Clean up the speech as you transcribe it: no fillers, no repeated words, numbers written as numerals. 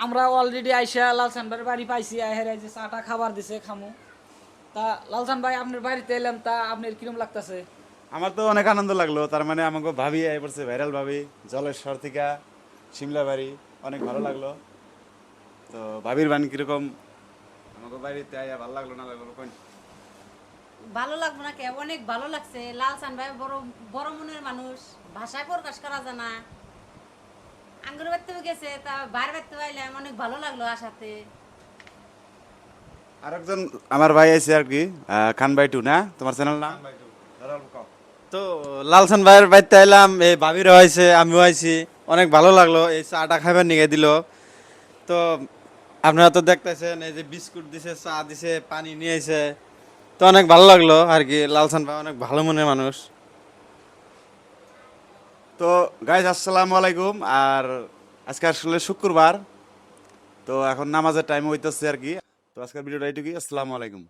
আমরা অলরেডি আইসা লালসান ভাইয়ের বাড়ি পাইছি, হেরে যে চাটা খাবার দিছে খামু। তা লালসান ভাই আপনার বাড়িতে এলাম, তা আপনার কিরম লাগতেছে? আমার তো অনেক আনন্দ লাগলো। তার মানে আমাকে ভাবি আই পড়ছে, ভাইরাল ভাবি, জলেশ্বর থেকে সিমলা বাড়ি, অনেক ভালো লাগলো। তো ভাবির বান কিরকম, আমাকে বাড়িতে আইয়া ভালো লাগলো না লাগলো কোন? ভালো লাগবে না কে, অনেক ভালো লাগছে। লালসান ভাই বড় বড় মনের মানুষ, ভাষায় প্রকাশ করা যায় না। আঙ্গুর বাড়তেও গেছে, তা বাইরে বাড়তে পাইলাম, অনেক ভালো লাগলো আসাতে। আরেকজন আমার ভাই আছে আর কি, খান ভাই টু না, তোমার চ্যানেল না? তো লালসান ভাইয়ের বাড়িতে এলাম, এই ভাবিরও হয়েছে, আমিও আইছি, অনেক ভালো লাগলো। এই চাটা খাইবার নিয়ে দিল। তো আপনারা তো দেখতেছেন, এই যে বিস্কুট দিছে, চা দিছে, পানি নিয়ে আইছে। তো অনেক ভালো লাগলো আর কি। লালসান ভাই অনেক ভালো মনের মানুষ। তো গাইজ আসসালামু আলাইকুম। আর আজকে আসলে শুক্রবার, তো এখন নামাজের টাইম হইতেছে আর কি। তো আজকের ভিডিওটা এইটুকুই, আসসালামু আলাইকুম।